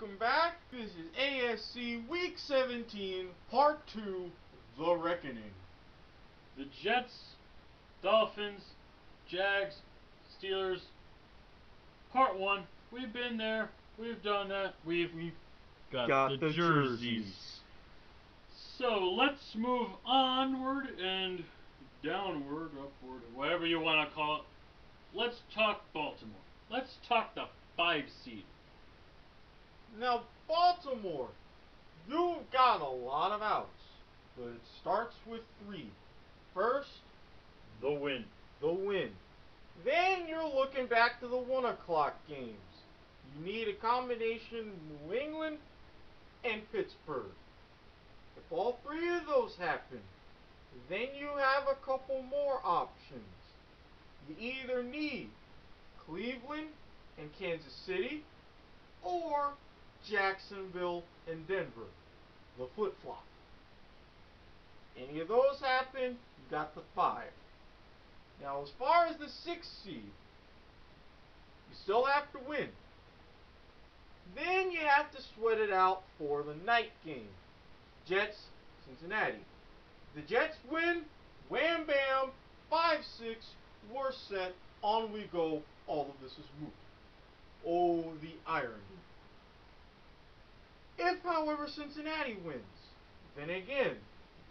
welcome back. This is AFC Week 17, Part 2, The Reckoning. The Jets, Dolphins, Jags, Steelers. Part 1. We've been there. We've done that. We've got the jerseys. So let's move onward and downward, upward, whatever you want to call it. Let's talk Baltimore. Let's talk the 5 seed. Now, Baltimore, you've got a lot of outs, but it starts with 3. First, The win. Then you're looking back to the 1 o'clock games. You need a combination of New England and Pittsburgh. If all 3 of those happen, then you have a couple more options. You either need Cleveland and Kansas City, or Jacksonville and Denver, the flip-flop. Any of those happen, you got the 5. Now, as far as the 6th seed, you still have to win. Then you have to sweat it out for the night game. Jets, Cincinnati. The Jets win, wham bam, 5-6, we're set, on we go, all of this is moot. Oh, the irony. If, however, Cincinnati wins, then again,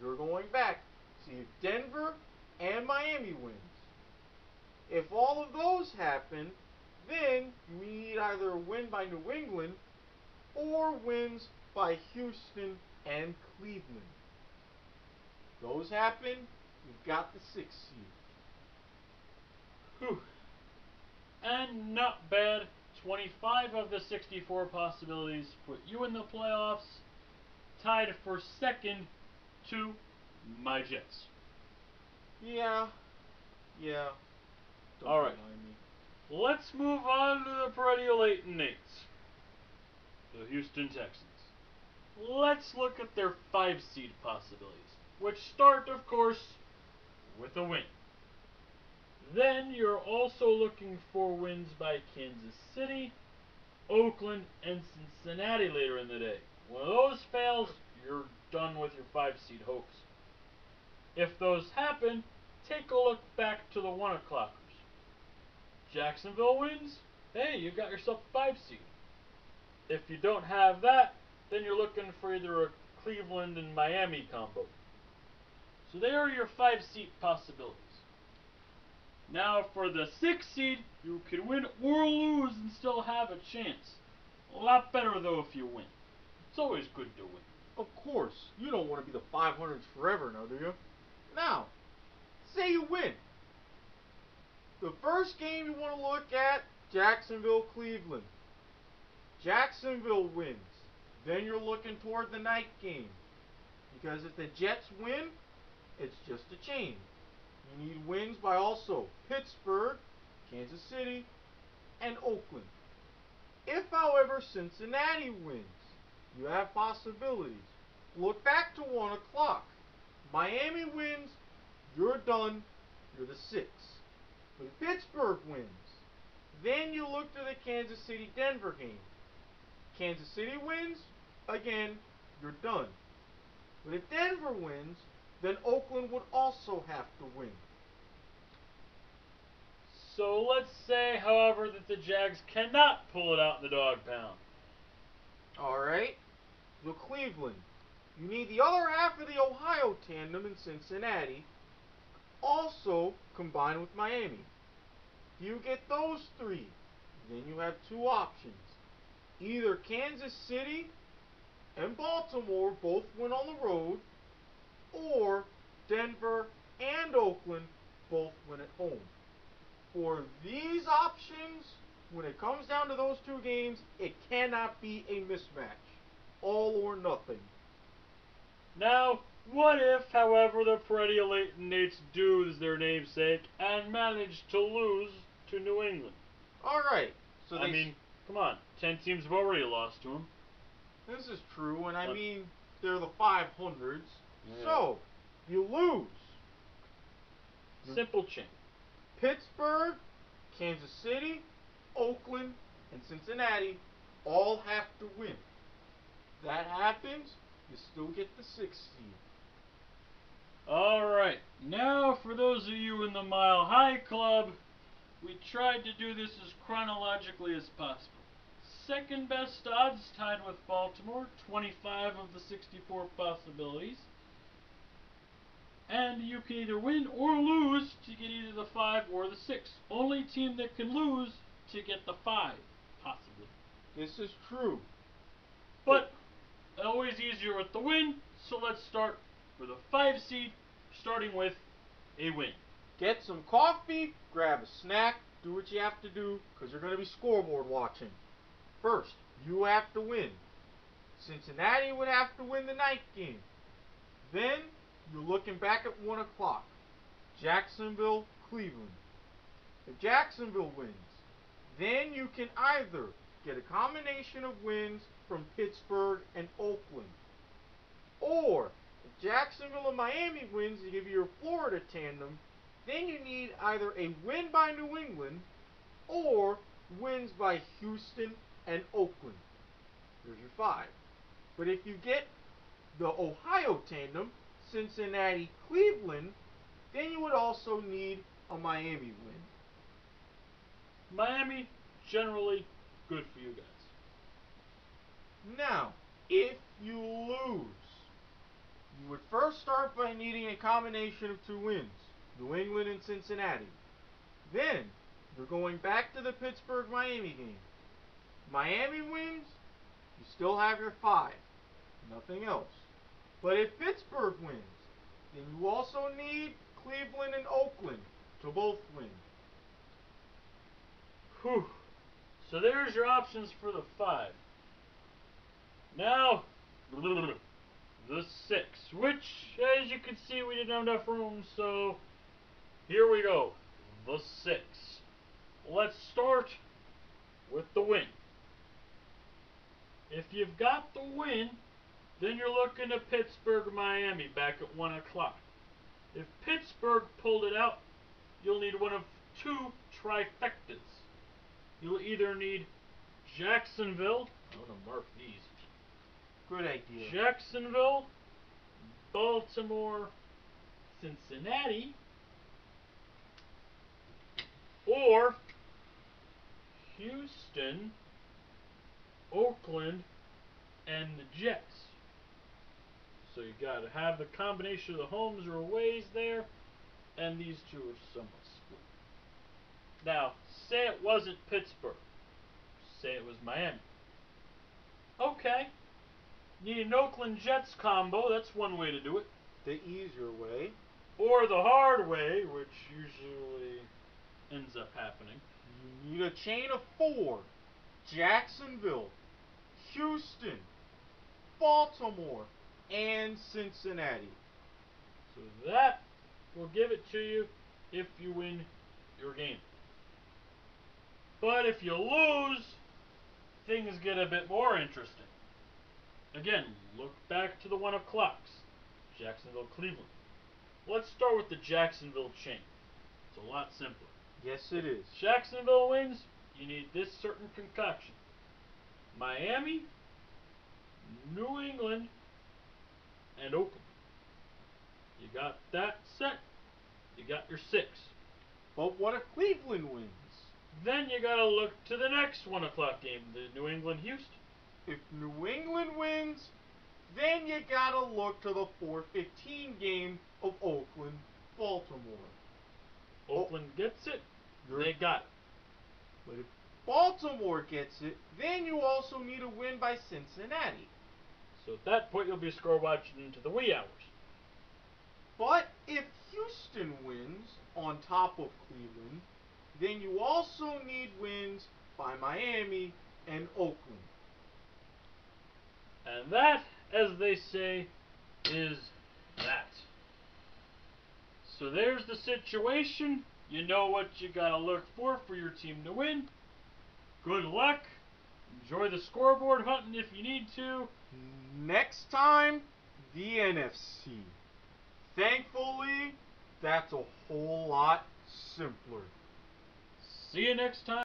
you're going back. See if Denver and Miami wins. If all of those happen, then you need either a win by New England or wins by Houston and Cleveland. If those happen, you've got the 6th seed. Whew. And not bad. 25 of the 64 possibilities put you in the playoffs, tied for second to my Jets. Yeah. All right. Let's move on to the perennial 8 and 8s, the Houston Texans. Let's look at their 5 seed possibilities, which start, of course, with a win. Then you're also looking for wins by Kansas City, Oakland, and Cincinnati later in the day. When those fails, you're done with your 5 seed hopes. If those happen, take a look back to the 1 o'clockers. Jacksonville wins, hey, you got yourself a 5 seed. If you don't have that, then you're looking for either a Cleveland and Miami combo. So there are your 5 seed possibilities. Now for the 6 seed, you can win or lose and still have a chance. A lot better though if you win. It's always good to win. Of course, you don't want to be the 500s forever now, do you? Now, say you win. The first game you want to look at, Jacksonville, Cleveland. Jacksonville wins. Then you're looking toward the night game. Because if the Jets win, it's just a chain. You need wins by also Pittsburgh, Kansas City, and Oakland. If, however, Cincinnati wins, you have possibilities. Look back to 1 o'clock. Miami wins, you're done, you're the 6. But if Pittsburgh wins, then you look to the Kansas City-Denver game. Kansas City wins, again, you're done. But if Denver wins, then Oakland would also have to win. So let's say, however, that the Jags cannot pull it out in the dog pound. Alright, so Cleveland. You need the other half of the Ohio tandem in Cincinnati, also combined with Miami. If you get those 3, then you have 2 options. Either Kansas City and Baltimore both win on the road, or Denver and Oakland both win at home. For these options, when it comes down to those 2 games, it cannot be a mismatch. All or nothing. Now, what if, however, the perennial 8 and 8s do as their namesake and manage to lose to New England? Alright, so I mean, come on, 10 teams have already lost to them. This is true, and I mean, they're the 500s. Yeah. So, you lose. Simple chain. Pittsburgh, Kansas City, Oakland, and Cincinnati all have to win. If that happens, you still get the 6th seed. Alright, now for those of you in the Mile High Club, we tried to do this as chronologically as possible. Second best odds tied with Baltimore, 25 of the 64 possibilities. And you can either win or lose to get either the 5 or the 6. Only team that can lose to get the 5, possibly. This is true. But always easier with the win, so let's start with a 5 seed, starting with a win. Get some coffee, grab a snack, do what you have to do, because you're going to be scoreboard watching. First, you have to win. Cincinnati would have to win the night game. Then, you're looking back at 1 o'clock. Jacksonville, Cleveland. If Jacksonville wins, then you can either get a combination of wins from Pittsburgh and Oakland. Or, if Jacksonville and Miami wins to give you your Florida tandem, then you need either a win by New England or wins by Houston and Oakland. There's your 5. But if you get the Ohio tandem, Cincinnati, Cleveland, then you would also need a Miami win. Miami, generally good for you guys. Now, if you lose, you would first start by needing a combination of 2 wins, New England and Cincinnati. Then, you're going back to the Pittsburgh-Miami game. Miami wins, you still have your 5. Nothing else. But if Pittsburgh wins, then you also need Cleveland and Oakland to both win. Whew. So there's your options for the 5. Now, the 6, which, as you can see, we didn't have enough room, so here we go. The 6. Let's start with the win. If you've got the win, then you're looking at Pittsburgh, Miami back at 1 o'clock. If Pittsburgh pulled it out, you'll need one of 2 trifectas. You'll either need Jacksonville. I'm going to mark these. Good idea. Jacksonville, Baltimore, Cincinnati, or Houston, Oakland, and the Jets. So you got to have the combination of the homes or aways there, and these 2 are somewhat split. Now, say it wasn't Pittsburgh. Say it was Miami. Okay. Need an Oakland Jets combo, that's one way to do it. The easier way. Or the hard way, which usually ends up happening. You need a chain of 4. Jacksonville, Houston, Baltimore, and Cincinnati. So that will give it to you if you win your game. But if you lose, things get a bit more interesting. Again, look back to the 1 o'clocks. Jacksonville, Cleveland. Let's start with the Jacksonville chain. It's a lot simpler. Yes, it is. Jacksonville wins, you need this certain concoction. Miami, New England, and Oakland. You got that set, you got your 6. But what if Cleveland wins? Then you gotta look to the next 1 o'clock game, the New England-Houston. If New England wins, then you gotta look to the 4:15 game of Oakland, Baltimore. Oakland gets it, they got it. But if Baltimore gets it, then you also need a win by Cincinnati. So at that point, you'll be score watching into the wee hours. But if Houston wins on top of Cleveland, then you also need wins by Miami and Oakland. And that, as they say, is that. So there's the situation. You know what you gotta look for your team to win. Good luck. Enjoy the scoreboard hunting if you need to. Next time, the NFC. Thankfully, that's a whole lot simpler. See you next time.